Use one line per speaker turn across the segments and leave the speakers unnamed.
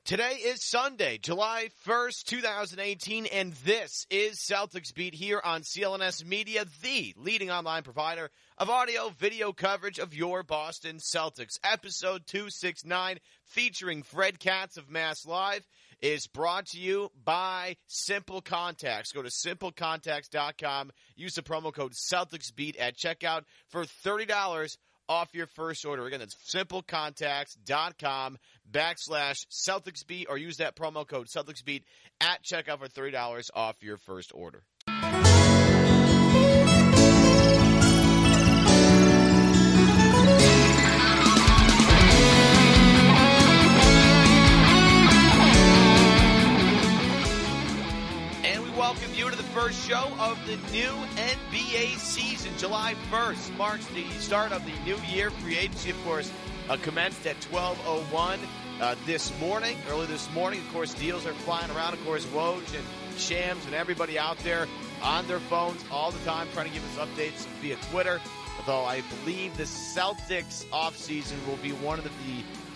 Today is Sunday, July 1st, 2018, and this is Celtics Beat here on CLNS Media, the leading online provider of audio, video coverage of your Boston Celtics. Episode 269, featuring Fred Katz of Mass Live, is brought to you by Simple Contacts. Go to simplecontacts.com, use the promo code CelticsBeat at checkout for $30 off your first order. Again, that's simplecontacts.com/CelticsBeat, or use that promo code CelticsBeat at checkout for $30 off your first order. Welcome you to the first show of the new NBA season. July 1st marks the start of the new year. Free agency, of course, commenced at 12:01 early this morning. Of course, deals are flying around. Of course, Woj and Shams and everybody out there on their phones all the time trying to give us updates via Twitter. Although I believe the Celtics offseason will be one of the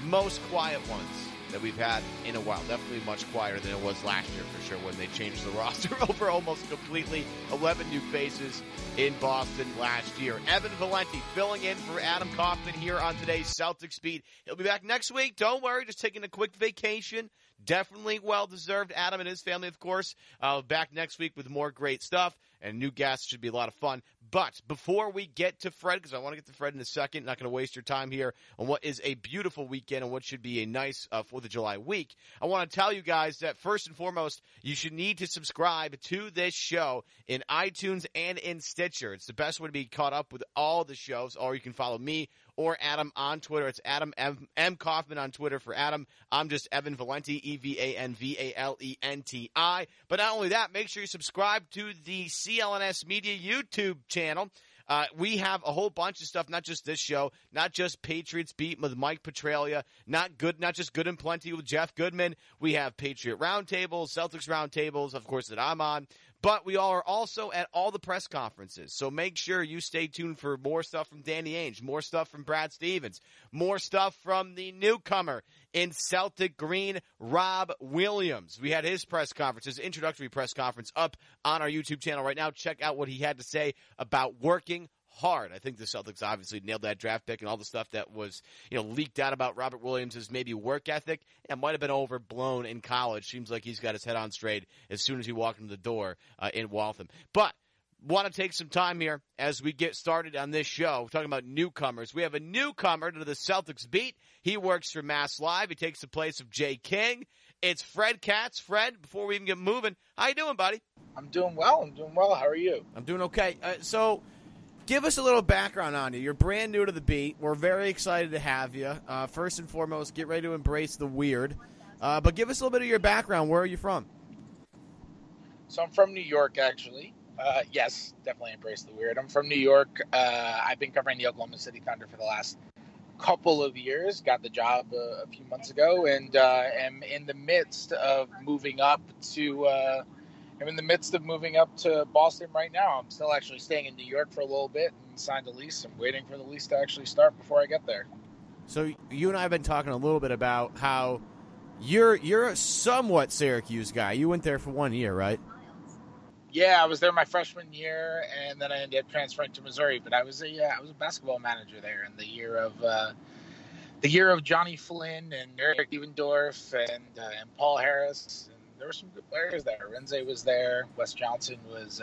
most quiet ones that we've had in a while. Definitely much quieter than it was last year, for sure, when they changed the roster over almost completely. 11 new faces in Boston last year. Evan Valenti filling in for Adam Kaufman here on today's Celtics Beat. He'll be back next week. Don't worry, just taking a quick vacation. Definitely well-deserved. Adam and his family, of course, back next week with more great stuff. And new guests, should be a lot of fun. But before we get to Fred, because I want to get to Fred in a second, not going to waste your time here on what is a beautiful weekend and what should be a nice 4th of July week, I want to tell you guys that first and foremost, you should need to subscribe to this show in iTunes and in Stitcher. It's the best way to be caught up with all the shows, or you can follow me or Adam on Twitter. It's Adam M. Kaufman on Twitter for Adam. I'm just Evan Valenti, EvanValenti. But not only that, make sure you subscribe to the CLNS Media YouTube channel. We have a whole bunch of stuff, not just this show, not just Patriots Beat with Mike Petralia, not just Good and Plenty with Jeff Goodman. We have Patriot Roundtables, Celtics Roundtables, of course, that I'm on. But we are also at all the press conferences. So make sure you stay tuned for more stuff from Danny Ainge, more stuff from Brad Stevens, more stuff from the newcomer in Celtic Green, Rob Williams. We had his press conference, his introductory press conference up on our YouTube channel right now. Check out what he had to say about working hard. I think the Celtics obviously nailed that draft pick, and all the stuff that was, leaked out about Robert Williams' maybe work ethic. It might have been overblown in college. Seems like he's got his head on straight as soon as he walked in the door in Waltham. But want to take some time here as we get started on this show. We're talking about newcomers. We have a newcomer to the Celtics Beat. He works for Mass Live. He takes the place of Jay King. It's Fred Katz. Fred, before we even get moving, how you doing, buddy?
I'm doing well. How are you?
I'm doing okay. Give us a little background on you. You're brand new to the beat. We're very excited to have you. First and foremost, get ready to embrace the weird. But give us a little bit of your background. Where are you from?
So I'm from New York, actually. Yes, definitely embrace the weird. I'm from New York. I've been covering the Oklahoma City Thunder for the last couple of years. Got the job a few months ago, and am in the midst of moving up to Boston right now. I'm still actually staying in New York for a little bit and signed a lease. I'm waiting for the lease to actually start before I get there.
So you and I have been talking a little bit about how you're a somewhat Syracuse guy. You went there for 1 year, right?
Yeah, I was there my freshman year, and then I ended up transferring to Missouri. But I was a basketball manager there in the year of Johnny Flynn and Eric Evendorf and Paul Harris. There were some good players there. Renze was there. Wes Johnson was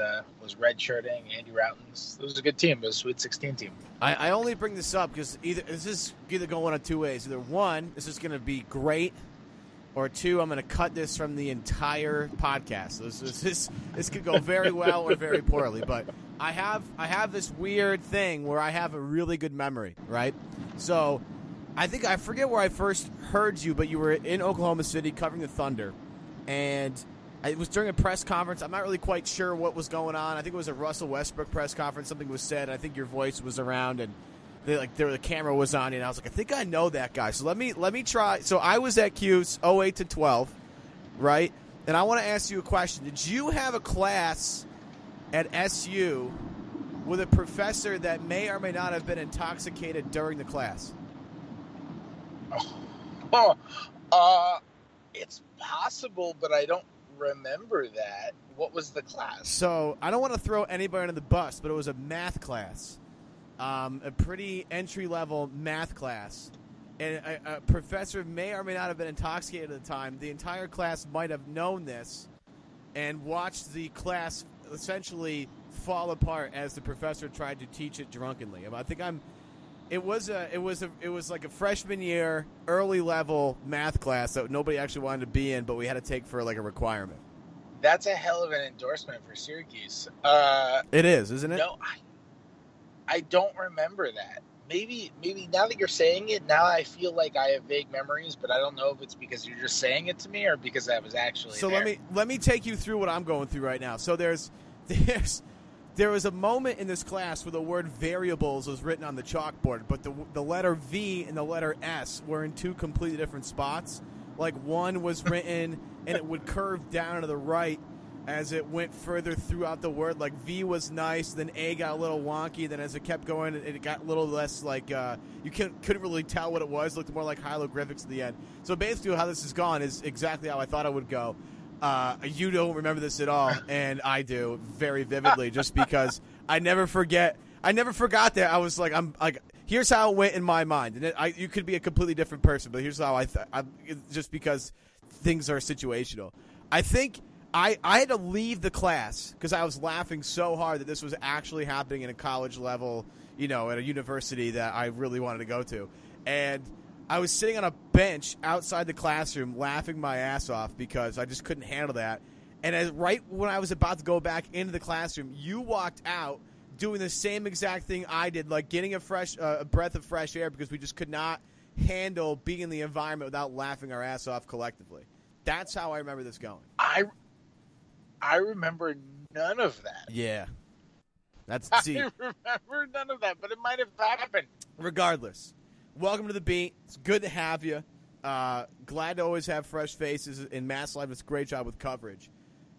redshirting. Andy Routens. It was a good team. It was a Sweet 16 team.
I only bring this up because this is either going one of two ways. Either one, this is going to be great, or two, I'm going to cut this from the entire podcast. This could go very well or very poorly. But I have this weird thing where I have a really good memory, right? So I forget where I first heard you, but you were in Oklahoma City covering the Thunder. And it was during a press conference. I'm not really quite sure what was going on. I think it was a Russell Westbrook press conference. Something was said. I think your voice was around, and the camera was on you. And I was like, I think I know that guy. So let me try. So I was at Q's 08 to 12, right? And I want to ask you a question. Did you have a class at SU with a professor that may or may not have been intoxicated during the class?
It's possible, but I don't remember that. What was the class?
So I don't want to throw anybody under the bus, but it was a math class, a pretty entry-level math class. And a professor may or may not have been intoxicated at the time. The entire class might have known this and watched the class essentially fall apart as the professor tried to teach it drunkenly. I think It was like a freshman year, early level math class that nobody actually wanted to be in, but we had to take for like a requirement.
That's a hell of an endorsement for Syracuse.
It is, isn't it?
No, I don't remember that. Maybe now that you're saying it, now I feel like I have vague memories, but I don't know if it's because you're just saying it to me or because I was actually there.
Let me take you through what I'm going through right now. So there was a moment in this class where the word variables was written on the chalkboard, but the letter V and the letter S were in two completely different spots. Like one was written and it would curve down to the right as it went further throughout the word. Like V was nice, then A got a little wonky, then as it kept going, it got a little less like you couldn't really tell what it was. It looked more like hieroglyphics at the end. So basically how this has gone is exactly how I thought it would go. You don't remember this at all, and I do very vividly, just because I never forgot that. I was like, here's how it went in my mind, and you could be a completely different person, but here's how just because things are situational. I think I had to leave the class because I was laughing so hard that this was actually happening in a college level, at a university that I really wanted to go to, and I was sitting on a bench outside the classroom laughing my ass off because I just couldn't handle that. And right when I was about to go back into the classroom, you walked out doing the same exact thing I did, like getting a breath of fresh air because we just could not handle being in the environment without laughing our ass off collectively. That's how I remember this going.
I remember none of that.
Yeah.
I remember none of that, but it might have happened.
Regardless. Welcome to the beat. It's good to have you. Glad to always have fresh faces in Mass Live. It's a great job with coverage.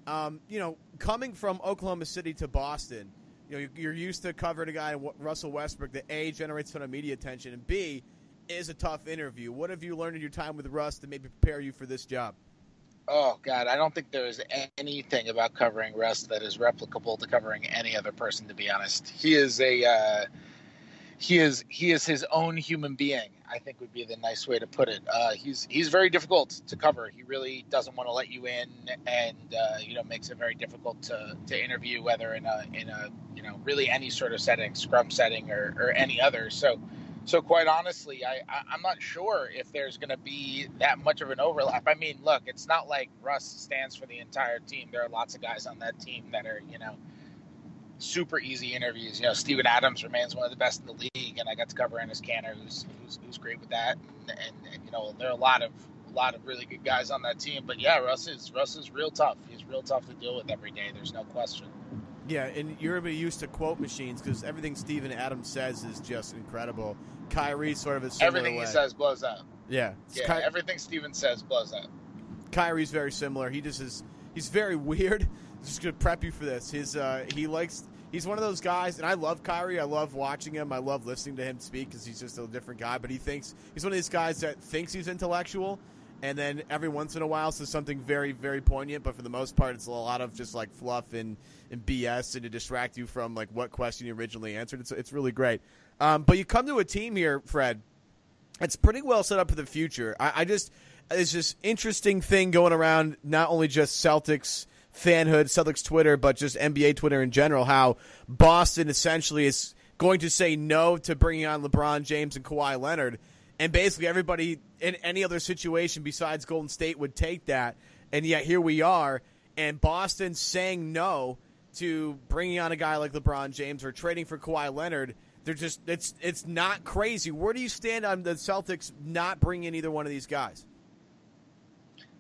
Coming from Oklahoma City to Boston, you're used to covering a guy, Russell Westbrook, that A, generates a ton of media attention, and B, is a tough interview. What have you learned in your time with Russ to maybe prepare you for this job?
Oh, God, I don't think there's anything about covering Russ that is replicable to covering any other person, to be honest. He is He is his own human being, I think would be the nice way to put it. He's very difficult to cover. He really doesn't want to let you in, and makes it very difficult to interview, whether in a really any sort of setting, scrum setting or any other. So quite honestly, I'm not sure if there's going to be that much of an overlap. I mean, look, it's not like Russ stands for the entire team. There are lots of guys on that team that are super easy interviews. Steven Adams remains one of the best in the league, and I got to cover Enes Kanter, who's great with that. And there are a lot of really good guys on that team. But yeah, Russ is real tough. He's real tough to deal with every day. There's no question.
Yeah, and you're used to quote machines because everything Steven Adams says is just incredible. Kyrie sort of a similar
everything
way.
He says blows up.
Yeah,
everything Steven says blows up.
Kyrie's very similar. He's very weird. Just gonna prep you for this. He's one of those guys, and I love Kyrie. I love watching him. I love listening to him speak because he's just a different guy. But he's one of these guys that thinks he's intellectual, and then every once in a while says something very, very poignant. But for the most part, it's a lot of just like fluff and BS and to distract you from like what question you originally answered. It's really great. But you come to a team here, Fred. It's pretty well set up for the future. It's this interesting thing going around, not only just Celtics fanhood, Celtics Twitter, but just NBA Twitter in general, how Boston essentially is going to say no to bringing on LeBron James and Kawhi Leonard, and basically everybody in any other situation besides Golden State would take that, and yet here we are, and Boston saying no to bringing on a guy like LeBron James or trading for Kawhi Leonard. They're just it's not crazy. Where do you stand on the Celtics not bringing in either one of these guys?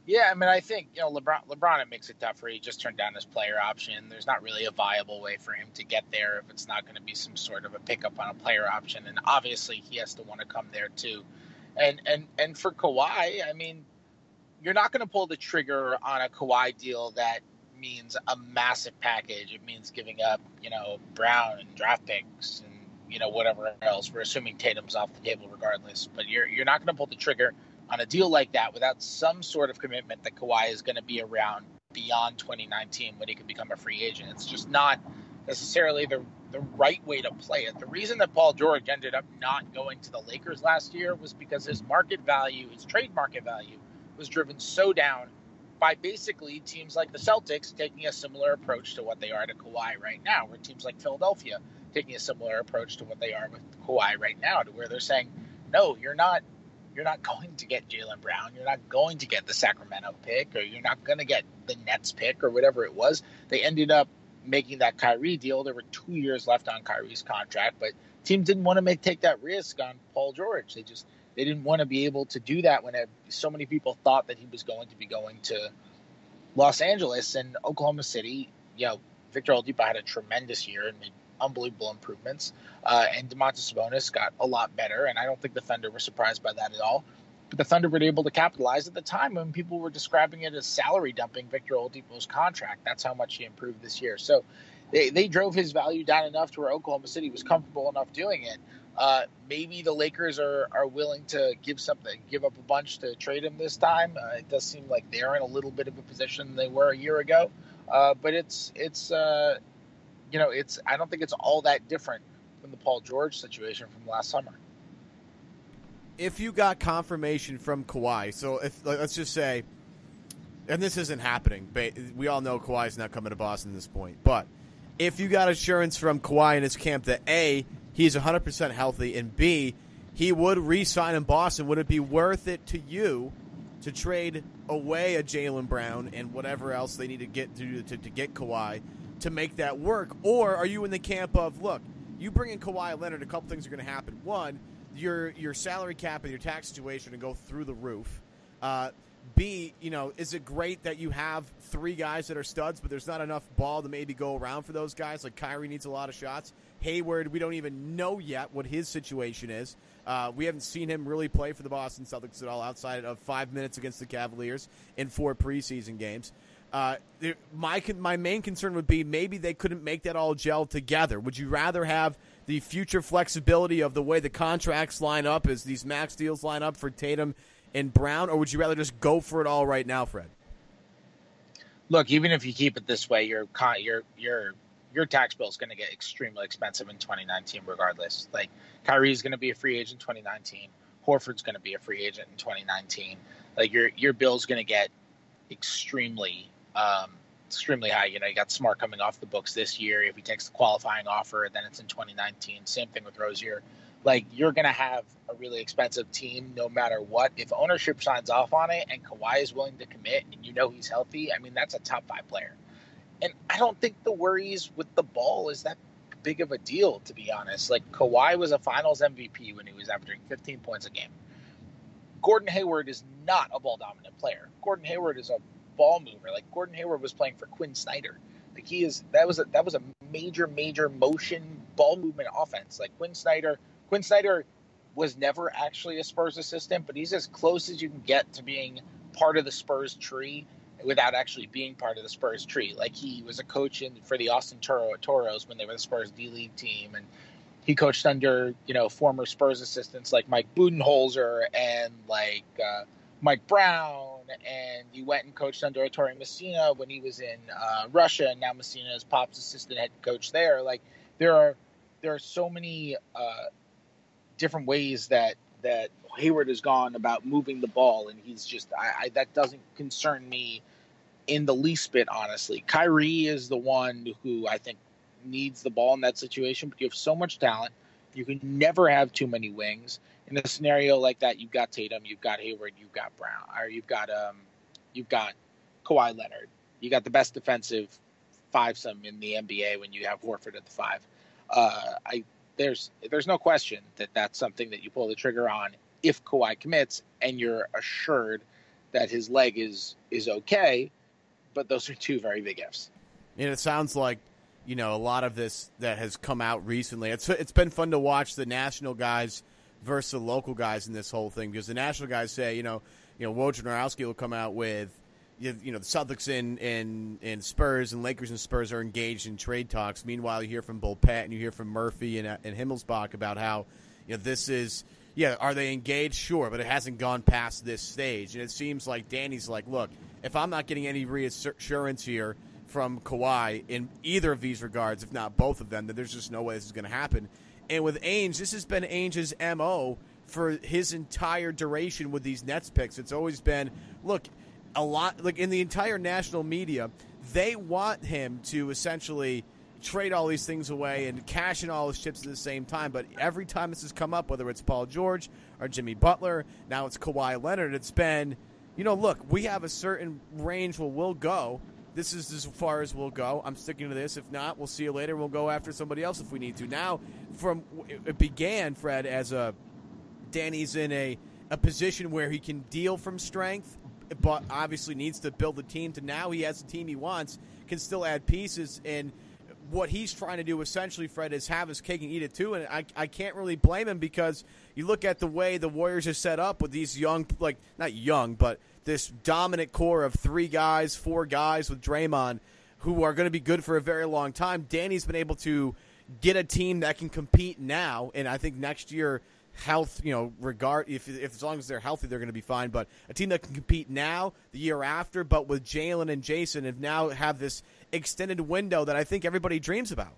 Yeah, I mean, I think, LeBron, it makes it tougher. He just turned down his player option. There's not really a viable way for him to get there if it's not going to be some sort of a pickup on a player option. And obviously he has to want to come there too. And for Kawhi, I mean, you're not going to pull the trigger on a Kawhi deal that means a massive package. It means giving up, Brown and draft picks and, whatever else. We're assuming Tatum's off the table regardless. But you're not going to pull the trigger on a deal like that without some sort of commitment that Kawhi is going to be around beyond 2019 when he can become a free agent. It's just not necessarily the right way to play it. The reason that Paul George ended up not going to the Lakers last year was because his market value, his trade market value, was driven so down by basically teams like the Celtics taking a similar approach to what they are to Kawhi right now, where teams like Philadelphia taking a similar approach to what they are with Kawhi right now, to where they're saying, no, you're not going to get Jaylen Brown. You're not going to get the Sacramento pick, or you're not going to get the Nets pick, or whatever it was. They ended up making that Kyrie deal. There were 2 years left on Kyrie's contract, but teams didn't want to take that risk on Paul George. They didn't want to be able to do that when so many people thought that he was going to be going to Los Angeles and Oklahoma City. Victor Oladipo had a tremendous year and made unbelievable improvements. And Domantas Sabonis got a lot better, and I don't think the Thunder were surprised by that at all. But the Thunder were able to capitalize at the time when people were describing it as salary dumping Victor Oladipo's contract. That's how much he improved this year. So they drove his value down enough to where Oklahoma City was comfortable enough doing it. Maybe the Lakers are willing to give up a bunch to trade him this time. It does seem like they're in a little bit of a position they were a year ago. But I don't think it's all that different from the Paul George situation from last summer.
If you got confirmation from Kawhi, so let's just say, and this isn't happening, but we all know Kawhi's not coming to Boston at this point, but if you got assurance from Kawhi in his camp that A, he's 100% healthy, and B, he would re-sign in Boston, would it be worth it to you to trade away a Jaylen Brown and whatever else they need to get to get Kawhi to make that work? Or are you in the camp of, look, you bring in Kawhi Leonard, a couple things are going to happen. One, your salary cap and your tax situation to go through the roof. B, is it great that you have three guys that are studs, but there's not enough ball to maybe go around for those guys? Like Kyrie needs a lot of shots. Hayward, we don't even know yet what his situation is. We haven't seen him really play for the Boston Celtics at all outside of 5 minutes against the Cavaliers in 4 preseason games. My main concern would be maybe they couldn't make that all gel together. Would you rather have the future flexibility of the way the contracts line up as these max deals line up for Tatum and Brown, or would you rather just go for it all right now, Fred?
Look, even if you keep it this way, your tax bill is going to get extremely expensive in 2019 regardless. Like, Kyrie's going to be a free agent in 2019. Horford's going to be a free agent in 2019. Like, your bill's going to get extremely high. You got Smart coming off the books this year. If he takes the qualifying offer, then it's in 2019. Same thing with Rozier. Like, you're going to have a really expensive team no matter what. If ownership signs off on it and Kawhi is willing to commit and he's healthy, that's a top 5 player. And I don't think the worries with the ball is that big of a deal, to be honest. Like, Kawhi was a finals MVP when he was averaging 15 points a game. Gordon Hayward is not a ball-dominant player. Gordon Hayward is a ball mover. Like, Gordon Hayward was playing for Quinn Snyder. Like, that was a major motion ball movement offense. Like, Quinn Snyder was never actually a Spurs assistant, but he's as close as you can get to being part of the Spurs tree without actually being part of the Spurs tree. Like, he was a coach for the Austin Toros when they were the Spurs D-League team, and he coached under, former Spurs assistants like Mike Budenholzer and like Mike Brown, and he went and coached under Ettore Messina when he was in Russia, and now Messina is Pop's assistant head coach there. Like, there are so many different ways that Hayward has gone about moving the ball, and he's just that doesn't concern me in the least bit, honestly. Kyrie is the one who I think needs the ball in that situation, but you have so much talent. You can never have too many wings. In a scenario like that, you've got Tatum, you've got Hayward, you've got Brown, or you've got Kawhi Leonard. You got the best defensive fivesome in the NBA when you have Horford at the 5. There's no question that that's something that you pull the trigger on if Kawhi commits and you're assured that his leg is okay. But those are 2 very big ifs.
And it sounds like, a lot of this that has come out recently. It's been fun to watch the national guys versus the local guys in this whole thing, because the national guys say, Wojnarowski will come out with, the Celtics and Spurs and Lakers and Spurs are engaged in trade talks. Meanwhile, you hear from Bull Pat and you hear from Murphy and Himmelsbach about how, this is yeah, are they engaged? Sure, but it hasn't gone past this stage. And it seems like Danny's like, look, if I'm not getting any reassurance here from Kawhi in either of these regards, if not both of them, then there's just no way this is going to happen. And with Ainge, this has been Ainge's MO for his entire duration with these Nets picks. It's always been, look, a lot, like in the entire national media, they want him to essentially trade all these things away and cash in all his chips at the same time. But every time this has come up, whether it's Paul George or Jimmy Butler, now it's Kawhi Leonard, it's been, look, we have a certain range where we'll go. This is as far as we'll go. I'm sticking to this. If not, we'll see you later. We'll go after somebody else if we need to. Now, it began, Fred, as Danny's in a position where he can deal from strength, but obviously needs to build a team, to now he has the team he wants, can still add pieces. And what he's trying to do essentially, Fred, is have his cake and eat it too. And I can't really blame him, because you look at the way the Warriors are set up with these young, like not young, but this dominant core of 4 guys with Draymond who are going to be good for a very long time. Danny's been able to get a team that can compete now, and I think next year, health, if as long as they're healthy, they're going to be fine. But a team that can compete now, the year after, but with Jalen and Jayson, and now have this extended window that I think everybody dreams about.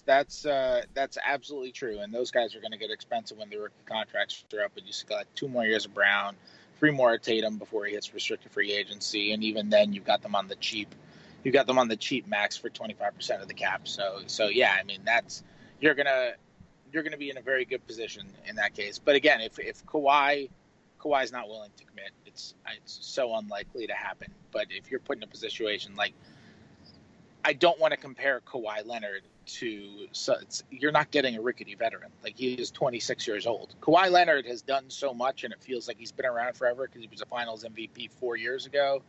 That's absolutely true, and those guys are going to get expensive when their rookie contracts are up. And you still got 2 more years of Brown, 3 more at Tatum before he hits restricted free agency, and even then, you've got them on the cheap. You've got them on the cheap max for 25% of the cap. So yeah, I mean, you're gonna be in a very good position in that case. But again, if Kawhi's not willing to commit, it's so unlikely to happen. But if you're put in a situation like, I don't want to compare Kawhi Leonard to, you're not getting a rickety veteran. Like, he is 26 years old. Kawhi Leonard has done so much, and it feels like he's been around forever, because he was a Finals MVP 4 years ago,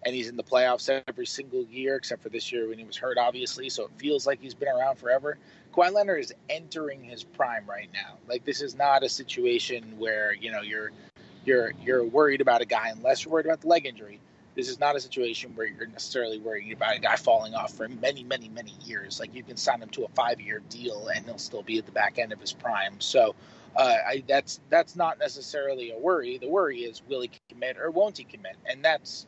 and he's in the playoffs every single year except for this year when he was hurt, obviously. So it feels like he's been around forever. Kawhi Leonard is entering his prime right now. Like, this is not a situation where you're worried about a guy unless you're worried about the leg injury. This is not a situation where you're necessarily worried about a guy falling off for many, many, many years. Like, you can sign him to a 5-year deal and he'll still be at the back end of his prime. So that's not necessarily a worry. The worry is, will he commit or won't he commit? And that's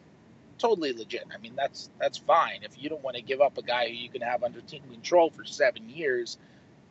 totally legit. I mean, that's fine. If you don't want to give up a guy who you can have under team control for 7 years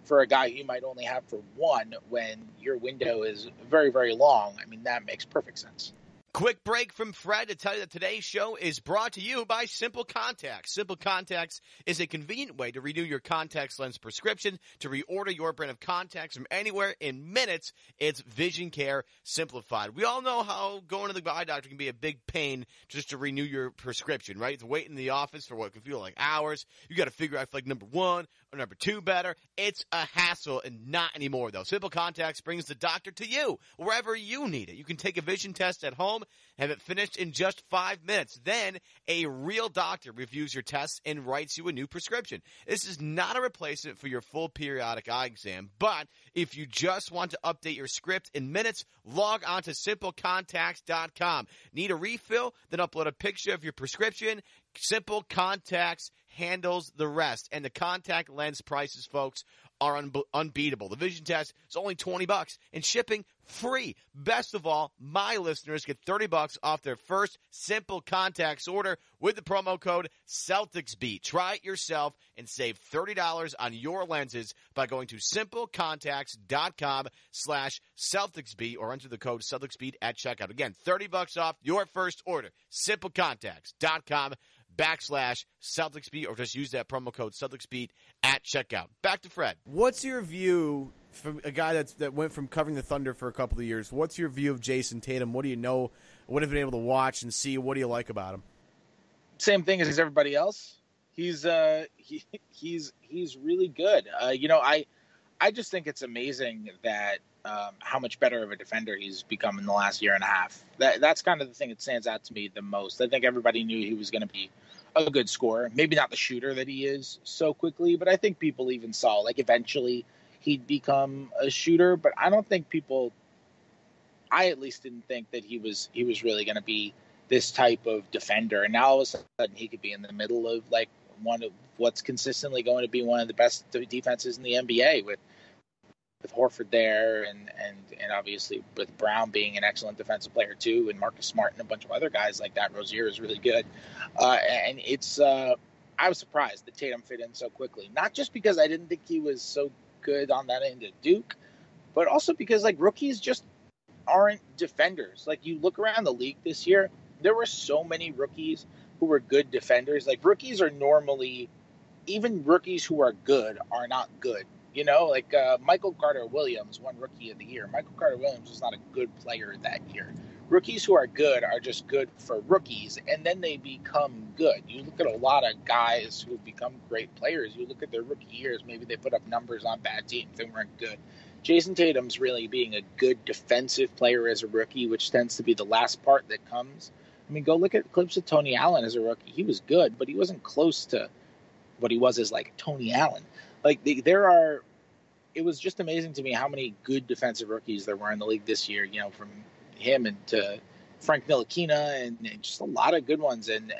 for a guy who you might only have for 1 when your window is very, very long, I mean, that makes perfect sense.
Quick break from Fred to tell you that today's show is brought to you by Simple Contacts. Simple Contacts is a convenient way to renew your contacts lens prescription, to reorder your brand of contacts from anywhere in minutes. It's vision care simplified. We all know how going to the eye doctor can be a big pain just to renew your prescription, right? To wait in the office for what can feel like hours. You got to figure out if like number 1 or number 2 better. It's a hassle, and not anymore, though. Simple Contacts brings the doctor to you wherever you need it. You can take a vision test at home, have it finished in just 5 minutes. Then a real doctor reviews your tests and writes you a new prescription. This is not a replacement for your full periodic eye exam, but if you just want to update your script in minutes, log on to simplecontacts.com. Need a refill? Then upload a picture of your prescription. Simple Contacts handles the rest. And the contact lens prices, folks, are unbeatable. The vision test is only $20 and shipping free. Best of all, my listeners get $30 off their first Simple Contacts order with the promo code CelticsBeat. Try it yourself and save $30 on your lenses by going to simplecontacts.com/CelticsBeat or enter the code CelticsBeat at checkout. Again, $30 off your first order. simplecontacts.com/CelticsBeat, or just use that promo code CelticsBeat at checkout. Back to Fred.
What's your view from a guy that went from covering the Thunder for a couple of years? What's your view of Jayson Tatum? What do you know? What have you been able to watch and see? What do you like about him?
Same thing as everybody else. He's really good. I just think it's amazing that how much better of a defender he's become in the last year and a half. That's kind of the thing that stands out to me the most. I think everybody knew he was going to be a good scorer. Maybe not the shooter that he is so quickly, but I think people even saw, like, eventually he'd become a shooter. But I don't think I at least didn't think that he was really going to be this type of defender. And now all of a sudden he could be in the middle of, like, one of what's consistently going to be one of the best defenses in the NBA with with Horford there, and obviously with Brown being an excellent defensive player too, and Marcus Smart and a bunch of other guys like that. Rozier is really good, and it's. I was surprised that Tatum fit in so quickly. Not just because I didn't think he was so good on that end at Duke, but also because like rookies just aren't defenders. Like you look around the league this year, there were so many rookies who were good defenders. Like rookies are normally, even rookies who are good are not good. You know, like Michael Carter-Williams won Rookie of the Year. Michael Carter-Williams was not a good player that year. Rookies who are good are just good for rookies, and then they become good. You look at a lot of guys who become great players. You look at their rookie years, maybe they put up numbers on bad teams. They weren't good. Jayson Tatum's really being a good defensive player as a rookie, which tends to be the last part that comes. I mean, go look at clips of Tony Allen as a rookie. He was good, but he wasn't close to what he was as like Tony Allen. Like it was just amazing to me how many good defensive rookies there were in the league this year, you know, from him and to Frank Ntilikina and just a lot of good ones. And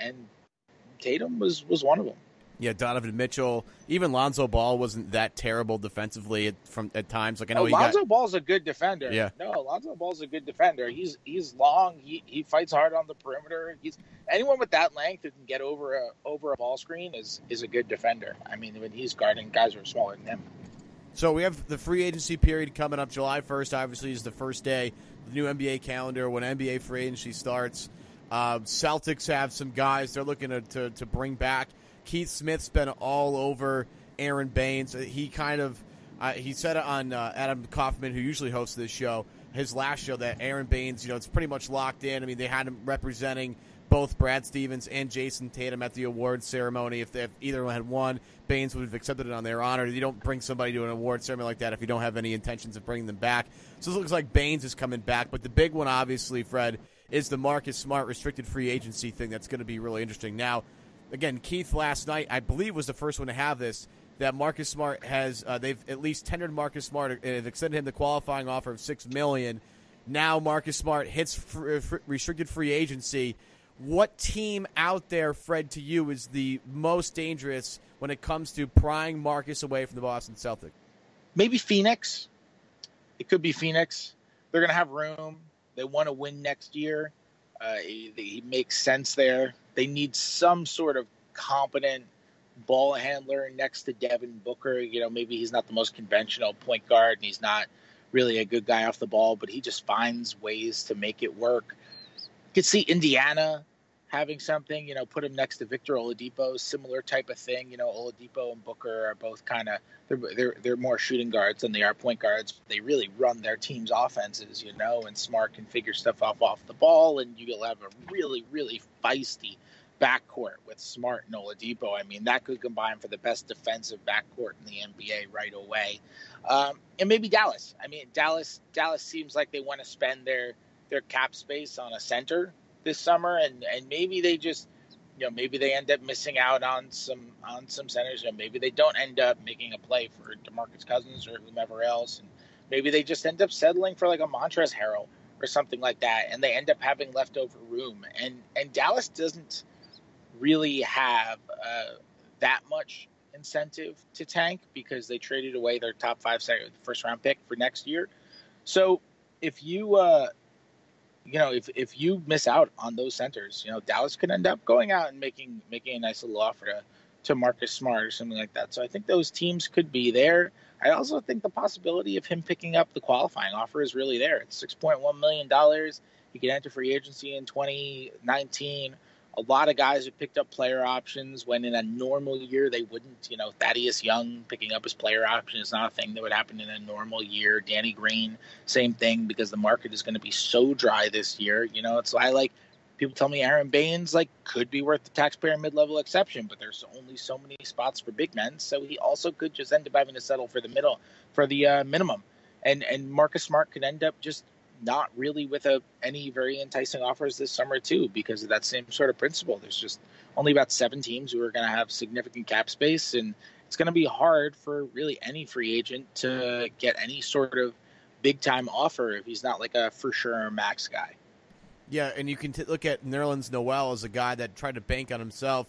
Tatum was one of them.
Yeah, Donovan Mitchell, even Lonzo Ball wasn't that terrible defensively at times. Like I know
Lonzo Ball's a good defender.
Yeah.
No, Lonzo Ball's a good defender. He's long. He fights hard on the perimeter. Anyone with that length who can get over a ball screen is a good defender. I mean, when he's guarding guys who are smaller than him.
So we have the free agency period coming up. July 1st, obviously, is the first day of the new NBA calendar when NBA free agency starts. Celtics have some guys they're looking to bring back. Keith Smith's been all over Aaron Baines. He kind of he said it on Adam Kaufman, who usually hosts this show, his last show, that Aaron Baines, it's pretty much locked in. I mean, they had him representing both Brad Stevens and Jayson Tatum at the awards ceremony. If either one had won, Baines would have accepted it on their honor. You don't bring somebody to an award ceremony like that if you don't have any intentions of bringing them back. So it looks like Baines is coming back. But the big one, obviously, Fred, is the Marcus Smart restricted free agency thing. That's going to be really interesting. Now, again, Keith last night, I believe, was the first one to have this, that Marcus Smart has they've at least tendered Marcus Smart and have extended him the qualifying offer of $6 million. Now Marcus Smart hits restricted free agency. What team out there, Fred, to you is the most dangerous when it comes to prying Marcus away from the Boston Celtics?
Maybe Phoenix. It could be Phoenix. They're going to have room. They want to win next year. He makes sense there. They need some sort of competent ball handler next to Devin Booker. Maybe he's not the most conventional point guard, and he's not really a good guy off the ball, but he just finds ways to make it work. You could see Indiana having something, put him next to Victor Oladipo, similar type of thing. Oladipo and Booker are both kind of, they're more shooting guards than they are point guards. They really run their team's offenses, and Smart can figure stuff off the ball, and you'll have a really, really feisty backcourt with Smart and Oladipo. I mean, that could combine for the best defensive backcourt in the NBA right away. And maybe Dallas. I mean, Dallas seems like they want to spend their cap space on a center this summer, and maybe they just, maybe they end up missing out on some centers. Maybe they don't end up making a play for DeMarcus Cousins or whomever else, and maybe they just end up settling for like a Montrezl Harrell or something like that, and they end up having leftover room. And Dallas doesn't really have that much incentive to tank because they traded away their top 5 first round pick for next year. So if you if you miss out on those centers, Dallas could end up going out and making a nice little offer to Marcus Smart or something like that. So I think those teams could be there. I also think the possibility of him picking up the qualifying offer is really there. It's $6.1 million. He could enter free agency in 2019. A lot of guys have picked up player options when in a normal year they wouldn't. Thaddeus Young picking up his player option is not a thing that would happen in a normal year. Danny Green, same thing, because the market is going to be so dry this year. It's people tell me Aaron Baines could be worth the taxpayer mid-level exception, but there's only so many spots for big men, so he also could just end up having to settle for the minimum. And Marcus Smart could end up just not really with any very enticing offers this summer too, because of that same sort of principle. There's just only about 7 teams who are going to have significant cap space, and it's going to be hard for really any free agent to get any sort of big time offer if he's not like a for sure max guy.
Yeah, and you can look at Nerlens Noel as a guy that tried to bank on himself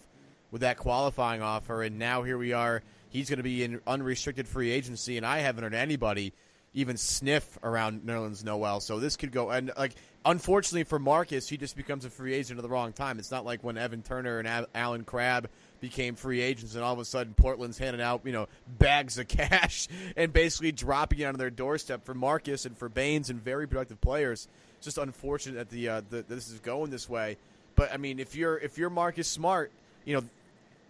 with that qualifying offer, and now here we are. He's going to be in unrestricted free agency, and I haven't heard anybody even sniff around Nerlens Noel. So this could go, and like, unfortunately for Marcus, he just becomes a free agent at the wrong time. It's not like when Evan Turner and Alan Crabb became free agents and all of a sudden Portland's handing out, bags of cash and basically dropping it on their doorstep for Marcus and for Baines and very productive players. It's just unfortunate that this is going this way. But I mean, if you're Marcus Smart,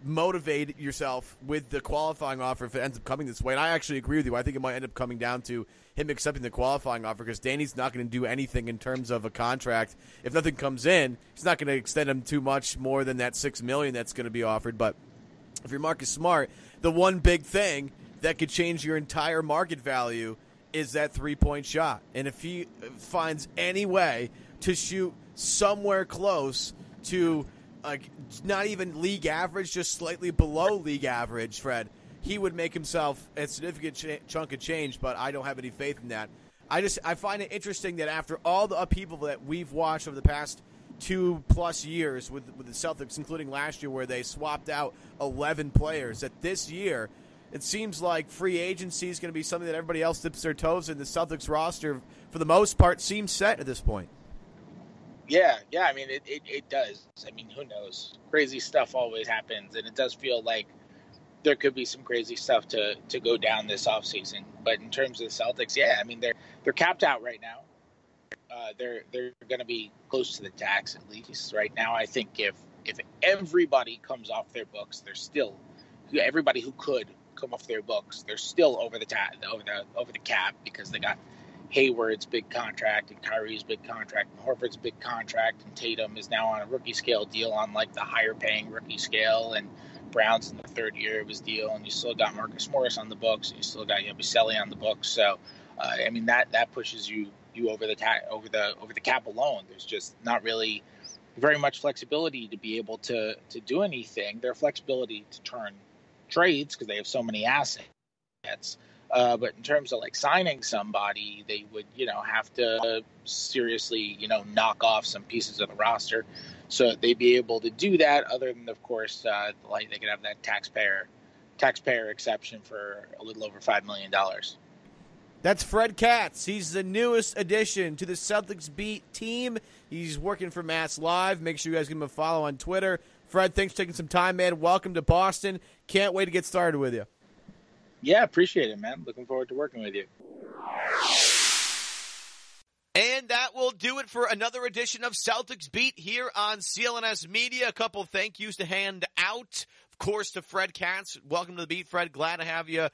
motivate yourself with the qualifying offer if it ends up coming this way. And I actually agree with you. I think it might end up coming down to him accepting the qualifying offer because Danny's not going to do anything in terms of a contract. If nothing comes in, he's not going to extend him too much more than that $6 million that's going to be offered. But if you're Marcus Smart, the one big thing that could change your entire market value is that three-point shot. And if he finds any way to shoot somewhere close to not even league average, just slightly below league average, Fred, he would make himself a significant chunk of change, but I don't have any faith in that. I find it interesting that after all the upheaval that we've watched over the past 2+ years with the Celtics, including last year where they swapped out 11 players, that this year it seems like free agency is going to be something that everybody else dips their toes in. The Celtics roster, for the most part, seems set at this point.
Yeah, I mean, it does. I mean, who knows? Crazy stuff always happens, and it does feel like there could be some crazy stuff to go down this offseason. But in terms of the Celtics, yeah, I mean, they're capped out right now. They're going to be close to the tax at least right now. I think if everybody comes off their books, they're still everybody who could come off their books, they're still over the cap because they got Hayward's big contract and Kyrie's big contract and Horford's big contract, and Tatum is now on a rookie scale deal on like the higher paying rookie scale, and Brown's in the third year of his deal, and you still got Marcus Morris on the books, and you still got Yabusele on the books. So I mean that pushes you over the cap alone. There's just not really very much flexibility to be able to do anything. Their flexibility to turn trades because they have so many assets. But in terms of like signing somebody, they would, have to seriously, knock off some pieces of the roster so that they'd be able to do that. Other than, of course, they could have that taxpayer exception for a little over $5 million.
That's Fred Katz. He's the newest addition to the Celtics Beat team. He's working for Mass Live. Make sure you guys give him a follow on Twitter. Fred, thanks for taking some time, man. Welcome to Boston. Can't wait to get started with you.
Yeah, appreciate it, man. Looking forward to working with you.
And that will do it for another edition of Celtics Beat here on CLNS Media. A couple thank yous to hand out. Of course, to Fred Katz. Welcome to the Beat, Fred. Glad to have you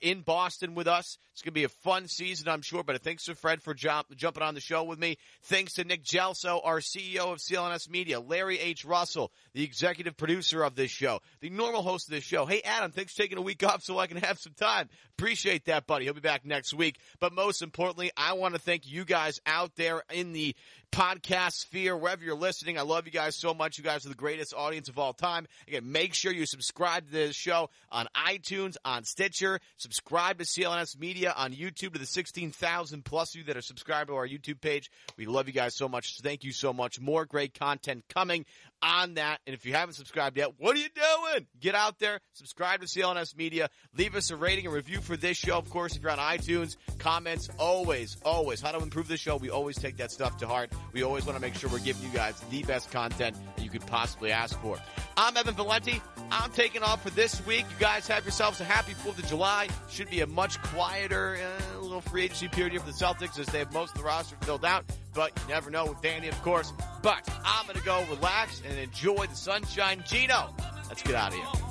in Boston with us. It's going to be a fun season, I'm sure. But thanks to Fred for jumping on the show with me. Thanks to Nick Gelso, our CEO of CLNS Media. Larry H. Russell, the executive producer of this show. The normal host of this show. Hey, Adam, thanks for taking a week off so I can have some time. Appreciate that, buddy. He'll be back next week. But most importantly, I want to thank you guys out there in the podcast sphere, wherever you're listening. I love you guys so much. You guys are the greatest audience of all time. Again, make sure you subscribe to this show on iTunes, on Stitcher. Subscribe to CLNS Media on YouTube, to the 16,000 plus of you that are subscribed to our YouTube page. We love you guys so much. Thank you so much. More great content coming on that. And if you haven't subscribed yet, what are you doing? Get out there, subscribe to CLNS Media, leave us a rating and review for this show. Of course, if you're on iTunes, comments, always, how to improve this show. We always take that stuff to heart. We always want to make sure we're giving you guys the best content that you could possibly ask for. I'm Evan Valenti. I'm taking off for this week. You guys have yourselves a happy 4th of July. Should be a much quieter little free agency period here for the Celtics as they have most of the roster filled out. But you never know with Danny, of course. But I'm going to go relax and enjoy the sunshine. Gino, let's get out of here.